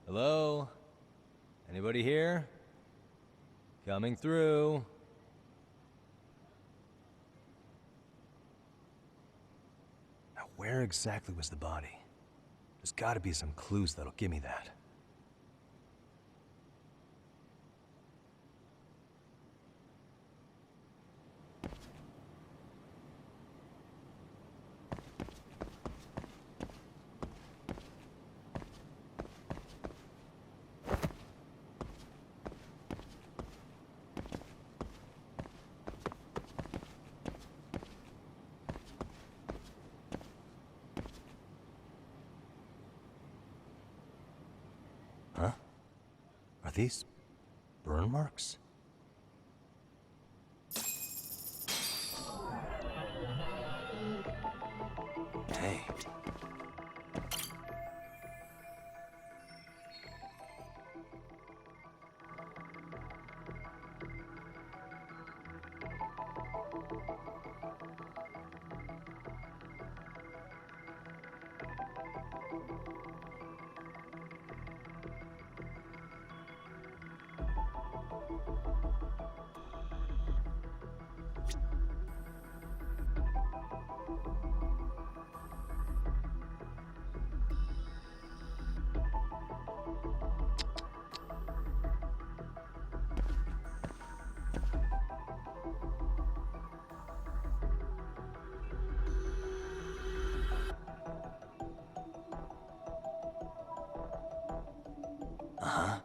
Hello? Anybody here? Coming through. Now, where exactly was the body? There's gotta be some clues that'll give me that. Huh? Are these burn marks? Hey. Uh-huh.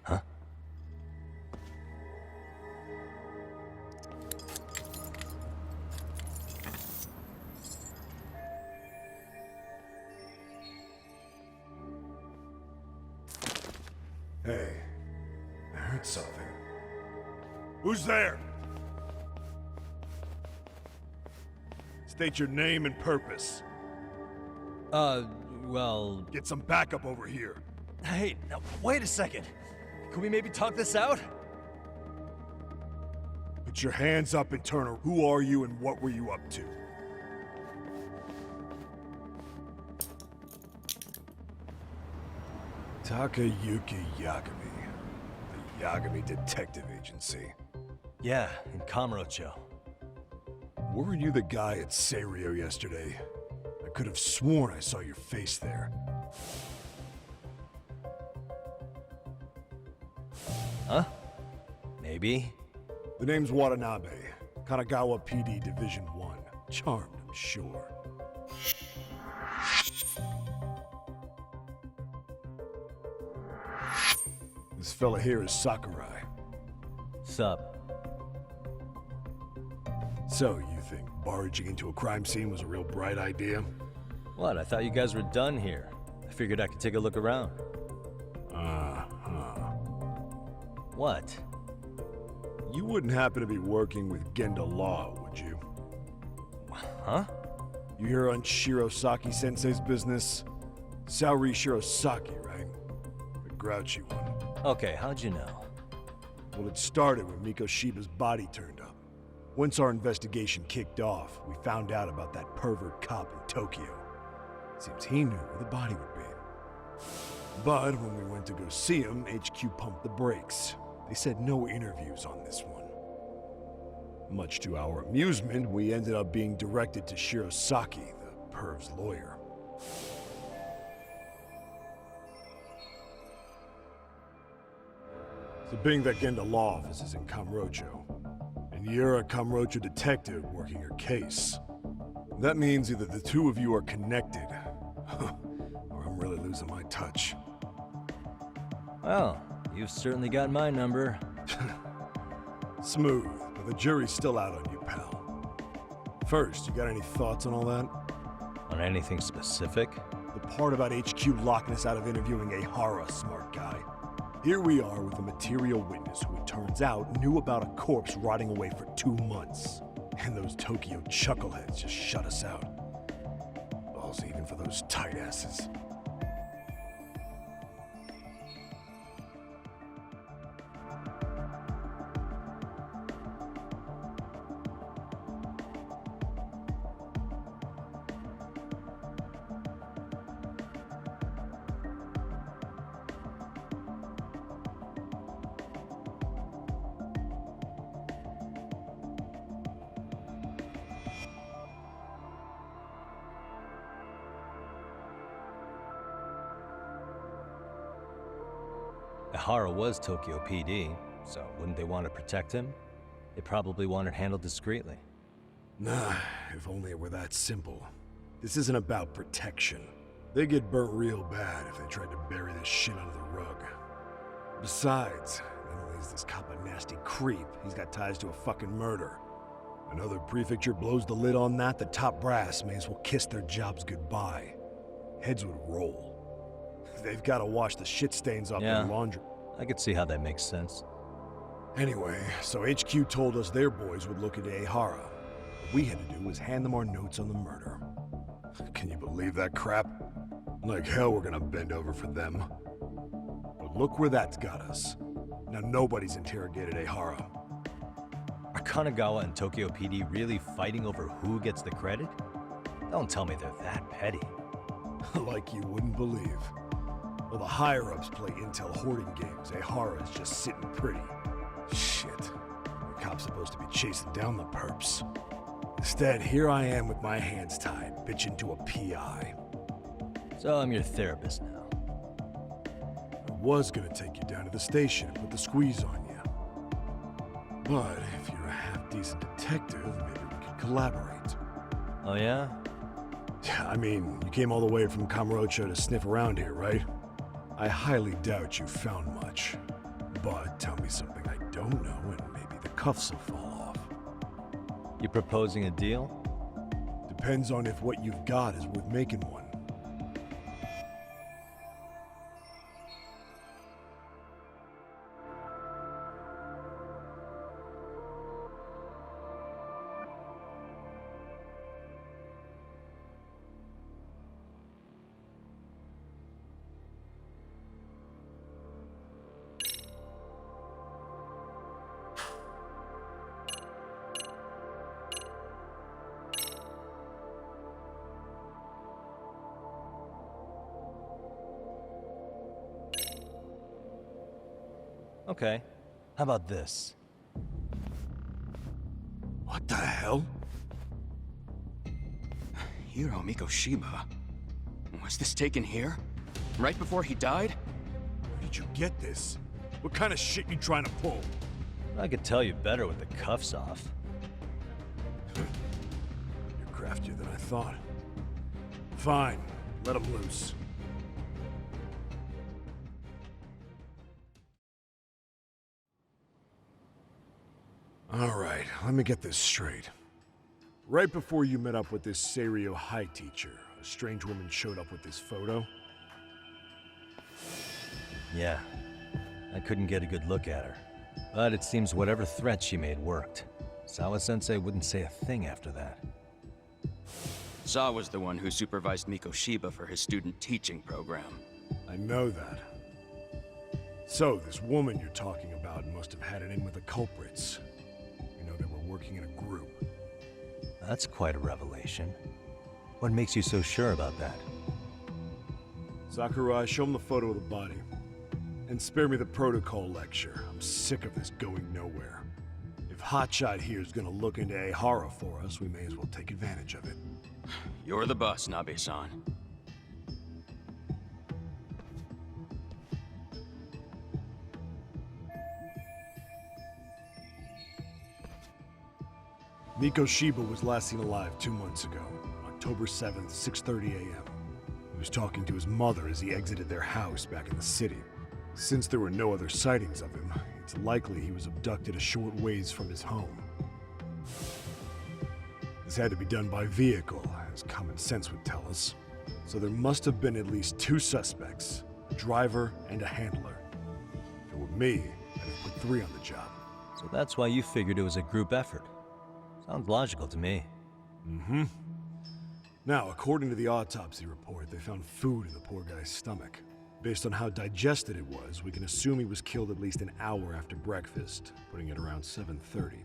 Huh? Hey, I heard something. Who's there? State your name and purpose. Well... Get some backup over here. Hey, now, wait a second. Can we maybe talk this out? Put your hands up and turn around. Who are you and what were you up to? Takayuki Yagami. The Yagami Detective Agency. Yeah, in Kamurocho. Weren't you the guy at Seirio yesterday? I could have sworn I saw your face there. Huh? Maybe. The name's Watanabe. Kanagawa PD Division 1. Charmed, I'm sure. This fella here is Sakurai. Sup? So, you think barging into a crime scene was a real bright idea? What, I thought you guys were done here. I figured I could take a look around. Uh-huh. What? You wouldn't happen to be working with Genda Law, would you? Huh? You hear on Shirosaki-sensei's business? Saori Shirosaki, right? The grouchy one. Okay, how'd you know? Well, it started when Mikoshiba's body turned up. Once our investigation kicked off, we found out about that pervert cop in Tokyo. Seems he knew where the body would be. But when we went to go see him, HQ pumped the brakes. They said no interviews on this one. Much to our amusement, we ended up being directed to Shirosaki, the perv's lawyer. So being that Genda law office is in Kamurocho, and you're a Kamurocho detective working your case, that means either the two of you are connected, or I'm really losing my touch. Well, you've certainly got my number. Smooth, but the jury's still out on you, pal. First, you got any thoughts on all that? On anything specific? The part about HQ locking us out of interviewing Ehara, smart guy. Here we are with a material witness who it turns out knew about a corpse rotting away for 2 months. And those Tokyo chuckleheads just shut us out. Balls even for those tight asses. Ehara was Tokyo PD, so wouldn't they want to protect him? They probably want it handled discreetly. Nah, if only it were that simple. This isn't about protection. They get burnt real bad if they tried to bury this shit under the rug. Besides, not only is this cop a nasty creep, he's got ties to a fucking murder. Another prefecture blows the lid on that, the top brass may as well kiss their jobs goodbye. Heads would roll. They've got to wash the shit stains off their laundry. I could see how that makes sense. Anyway, so HQ told us their boys would look into Ehara. What we had to do was hand them our notes on the murder. Can you believe that crap? Like hell we're gonna bend over for them. But look where that's got us. Now nobody's interrogated Ehara. Are Kanagawa and Tokyo PD really fighting over who gets the credit? Don't tell me they're that petty. Like you wouldn't believe. While the higher-ups play intel hoarding games, Ehara is just sitting pretty. Shit. The cop's supposed to be chasing down the perps. Instead, here I am with my hands tied, bitching to a PI. So I'm your therapist now. I was gonna take you down to the station and put the squeeze on you. But if you're a half-decent detective, maybe we could collaborate. Oh yeah? I mean, you came all the way from Kamurocho to sniff around here, right? I highly doubt you found much. But tell me something I don't know and maybe the cuffs will fall off. You proposing a deal? Depends on if what you've got is worth making one. Okay. How about this? What the hell? Hiro Mikoshiba? Was this taken here? Right before he died? Where did you get this? What kind of shit you trying to pull? I could tell you better with the cuffs off. You're craftier than I thought. Fine, let him loose. All right, let me get this straight. Right before you met up with this Seiryo High teacher, a strange woman showed up with this photo. Yeah. I couldn't get a good look at her. But it seems whatever threat she made worked. Sawa-sensei wouldn't say a thing after that. Saw was the one who supervised Mikoshiba for his student teaching program. I know that. So, this woman you're talking about must have had it in with the culprits. You know, they were working in a group. That's quite a revelation. What makes you so sure about that? Sakurai, show him the photo of the body. And spare me the protocol lecture. I'm sick of this going nowhere. If Hotshot here is gonna look into Ehara for us, we may as well take advantage of it. You're the boss, Nabe-san. Mikoshiba was last seen alive 2 months ago, October 7th, 6:30 a.m. He was talking to his mother as he exited their house back in the city. Since there were no other sightings of him, it's likely he was abducted a short ways from his home. This had to be done by vehicle, as common sense would tell us. So there must have been at least 2 suspects, a driver and a handler. If it were me, I'd have put 3 on the job. So that's why you figured it was a group effort. Sounds logical to me. Mm-hmm. Now, according to the autopsy report, they found food in the poor guy's stomach. Based on how digested it was, we can assume he was killed at least an hour after breakfast, putting it around 7:30.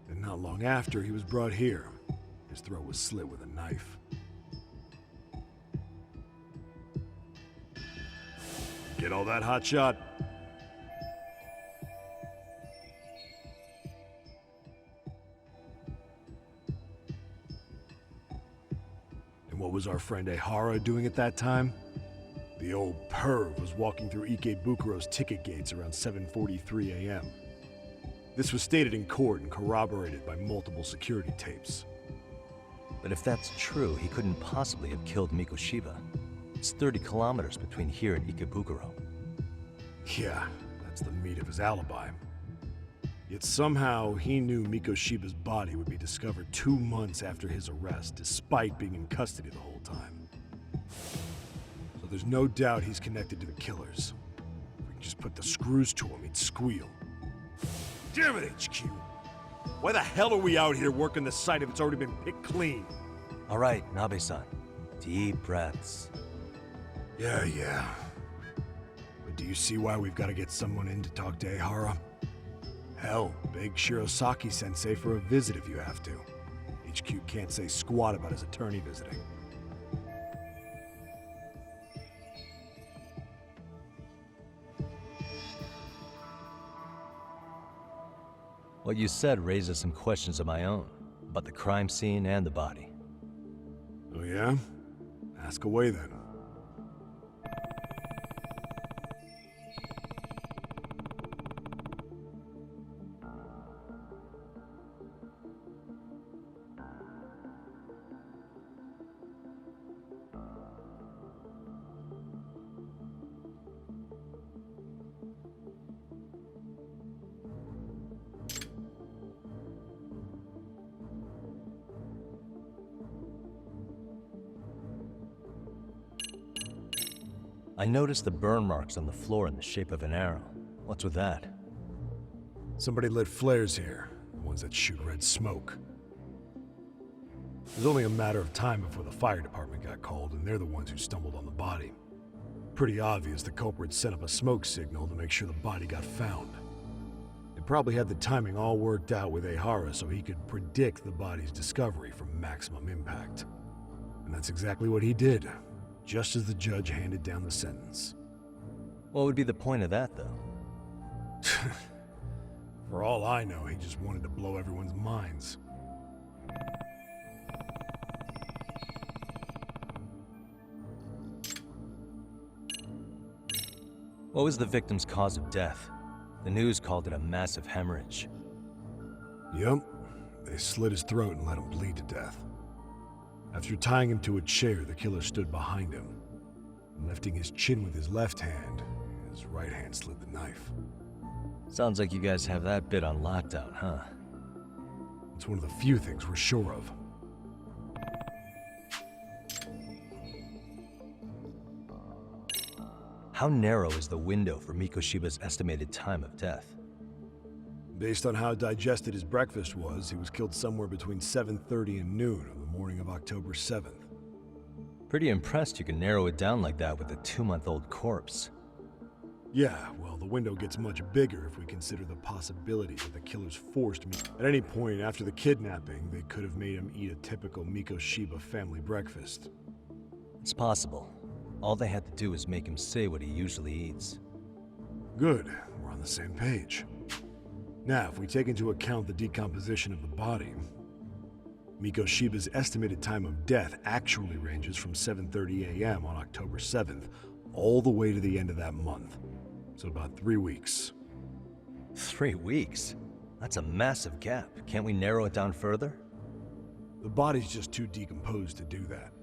And not long after, he was brought here. His throat was slit with a knife. Get all that, Hotshot? And what was our friend Ehara doing at that time? The old perv was walking through Ikebukuro's ticket gates around 7:43 a.m. This was stated in court and corroborated by multiple security tapes. But if that's true, he couldn't possibly have killed Mikoshiba. It's 30 kilometers between here and Ikebukuro. Yeah, that's the meat of his alibi. Yet somehow he knew Mikoshiba's body would be discovered 2 months after his arrest, despite being in custody the whole time. So there's no doubt he's connected to the killers. If we can just put the screws to him, he'd squeal. Damn it, HQ! Why the hell are we out here working the site if it's already been picked clean? All right, Nabe-san. Deep breaths. Yeah. But do you see why we've got to get someone in to talk to Ehara? Hell, beg Shirosaki-sensei for a visit if you have to. HQ can't say squat about his attorney visiting. What you said raises some questions of my own, about the crime scene and the body. Oh yeah? Ask away then. I noticed the burn marks on the floor in the shape of an arrow. What's with that? Somebody lit flares here, the ones that shoot red smoke. It was only a matter of time before the fire department got called, and they're the ones who stumbled on the body. Pretty obvious the culprit set up a smoke signal to make sure the body got found. They probably had the timing all worked out with Ehara so he could predict the body's discovery from maximum impact. And that's exactly what he did, just as the judge handed down the sentence. What would be the point of that, though? For all I know, he just wanted to blow everyone's minds. What was the victim's cause of death? The news called it a massive hemorrhage. Yup. They slit his throat and let him bleed to death. After tying him to a chair, the killer stood behind him. And lifting his chin with his left hand, his right hand slid the knife. Sounds like you guys have that bit on lockdown, huh? It's one of the few things we're sure of. How narrow is the window for Mikoshiba's estimated time of death? Based on how digested his breakfast was, he was killed somewhere between 7:30 and noon on the morning of October 7th. Pretty impressed you can narrow it down like that with a 2-month-old corpse. Yeah, well, the window gets much bigger if we consider the possibility that the killers forced me. At any point after the kidnapping, they could have made him eat a typical Mikoshiba family breakfast. It's possible. All they had to do was make him say what he usually eats. Good, we're on the same page. Now, if we take into account the decomposition of the body, Mikoshiba's estimated time of death actually ranges from 7:30 a.m. on October 7th all the way to the end of that month. So about 3 weeks. 3 weeks? That's a massive gap. Can't we narrow it down further? The body's just too decomposed to do that.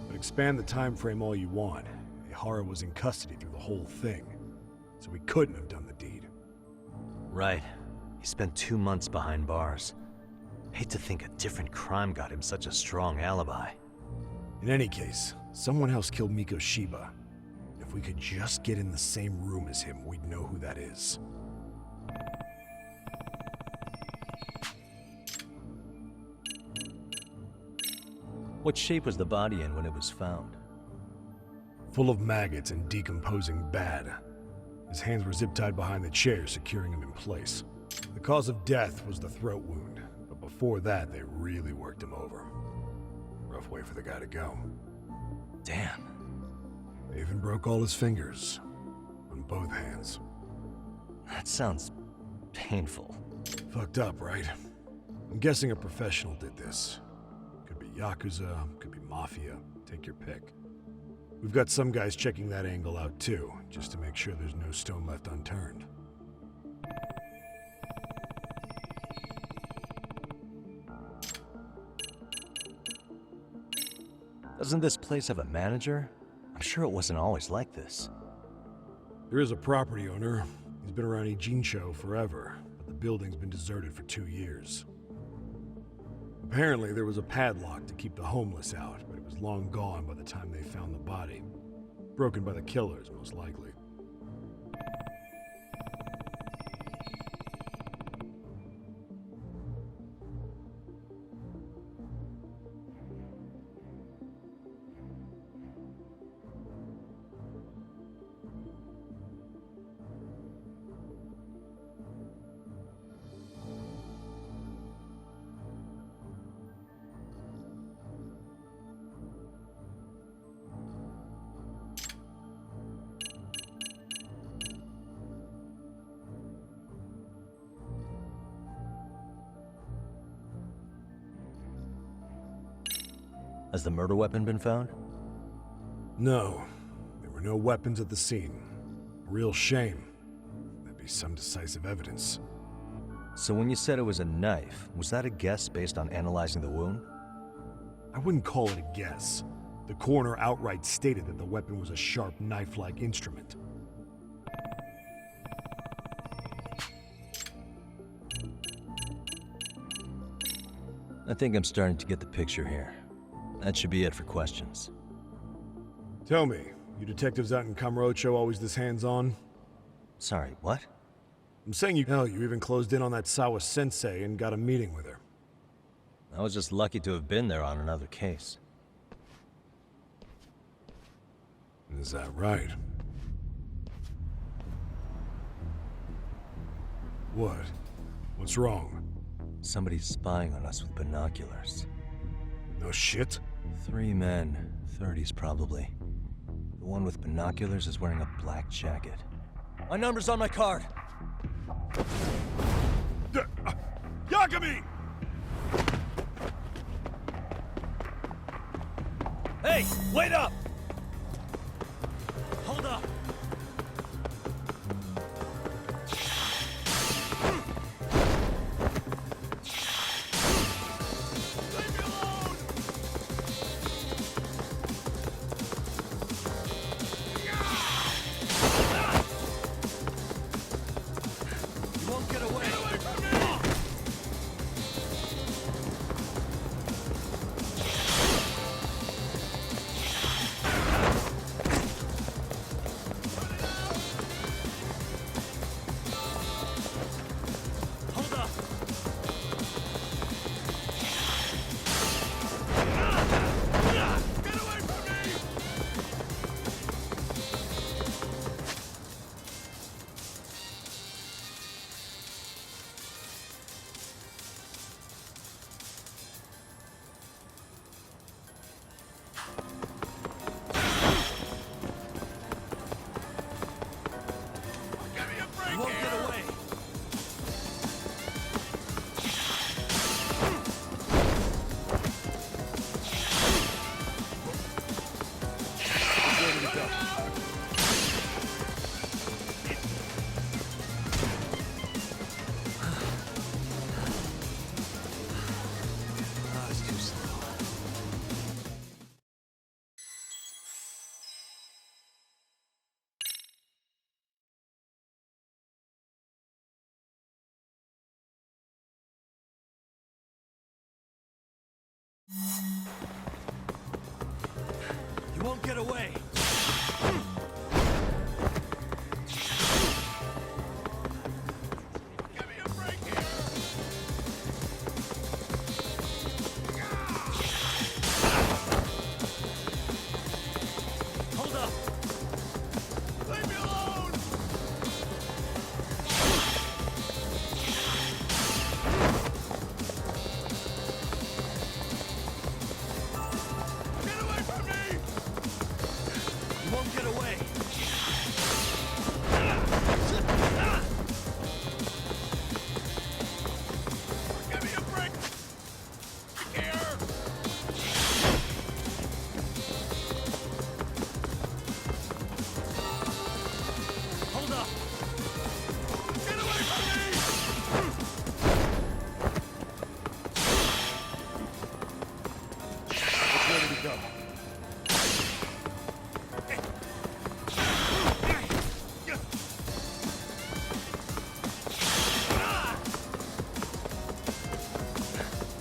But expand the time frame all you want. Ihara was in custody through the whole thing, so he couldn't have done the deed. Right. He spent 2 months behind bars. Hate to think a different crime got him such a strong alibi. In any case, someone else killed Mikoshiba. If we could just get in the same room as him, we'd know who that is. What shape was the body in when it was found? Full of maggots and decomposing bad. His hands were zip-tied behind the chair, securing him in place. The cause of death was the throat wound, but before that, they really worked him over. Rough way for the guy to go. Damn. They even broke all his fingers. On both hands. That sounds painful. Fucked up, right? I'm guessing a professional did this. Could be Yakuza, could be Mafia. Take your pick. We've got some guys checking that angle out too, just to make sure there's no stone left unturned. Doesn't this place have a manager? I'm sure it wasn't always like this. There is a property owner. He's been around Ijincho forever, but the building's been deserted for 2 years. Apparently, there was a padlock to keep the homeless out, but it was long gone by the time they found the body. Broken by the killers, most likely. Has the murder weapon been found? No, there were no weapons at the scene. A real shame. That'd be some decisive evidence. So when you said it was a knife, was that a guess based on analyzing the wound? I wouldn't call it a guess. The coroner outright stated that the weapon was a sharp knife-like instrument. I think I'm starting to get the picture here. That should be it for questions. Tell me, you detectives out in Kamurocho always this hands-on? Sorry, what? I'm saying you even closed in on that Sawa sensei and got a meeting with her. I was just lucky to have been there on another case. Is that right? What? What's wrong? Somebody's spying on us with binoculars. No shit? 3 men, 30s probably. The one with binoculars is wearing a black jacket. My number's on my card! Yagami! Hey, wait up! Hold up! go.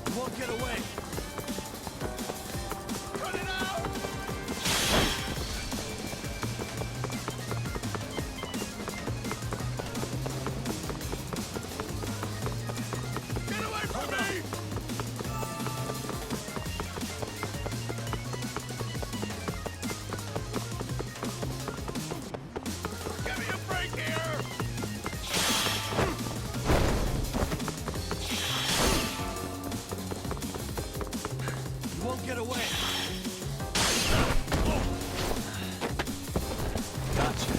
You won't get away. Cut it out! Get away from me! Give me a break here! You won't get away. Gotcha.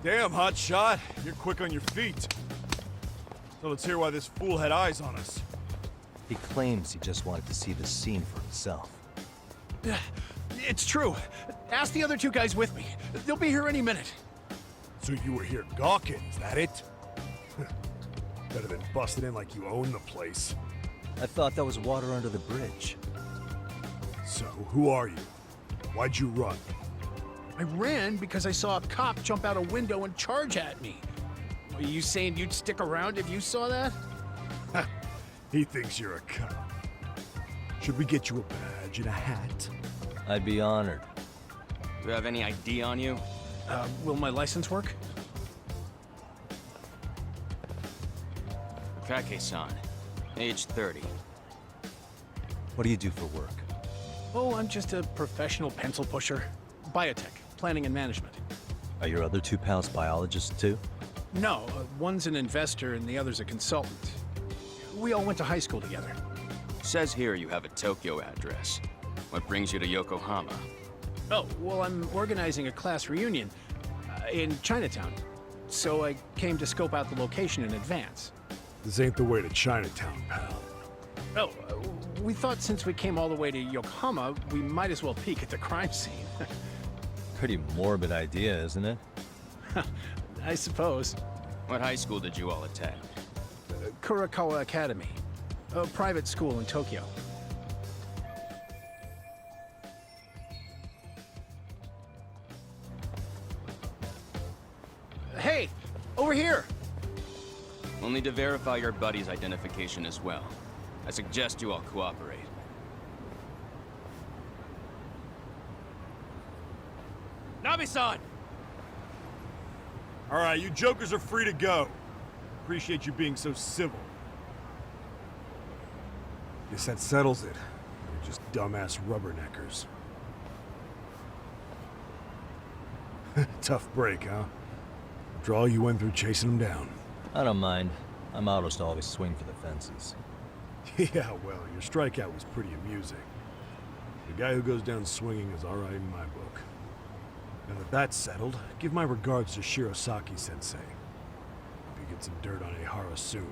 Damn, hotshot. You're quick on your feet. So let's hear why this fool had eyes on us. He claims he just wanted to see the scene for himself. It's true. Ask the other two guys with me. They'll be here any minute. So you were here gawking, is that it? Better than busting in like you own the place. I thought that was water under the bridge. So, who are you? Why'd you run? I ran because I saw a cop jump out a window and charge at me. Are you saying you'd stick around if you saw that? He thinks you're a cop. Should we get you a badge and a hat? I'd be honored. Do you have any ID on you? Will my license work? Kake-san, age 30. What do you do for work? Oh, I'm just a professional pencil pusher. Biotech, planning and management. Are your other two pals biologists too? No, one's an investor and the other's a consultant. We all went to high school together. Says here you have a Tokyo address. What brings you to Yokohama? Oh, well, I'm organizing a class reunion in Chinatown. So I came to scope out the location in advance. This ain't the way to Chinatown, pal. Oh, we thought since we came all the way to Yokohama, we might as well peek at the crime scene. Pretty morbid idea, isn't it? I suppose. What high school did you all attend? Kurakawa Academy, a private school in Tokyo. Hey, over here! We'll need to verify your buddy's identification as well. I suggest you all cooperate. Nabi-san! All right, you jokers are free to go. Appreciate you being so civil. Guess that settles it. You're just dumbass rubberneckers. Tough break, huh? After all you went through chasing them down. I don't mind. I'm autos to always swing for the fences. Yeah, well, your strikeout was pretty amusing. The guy who goes down swinging is all right in my book. Now that that's settled, give my regards to Shirosaki-sensei. Hope you get some dirt on Ehara soon.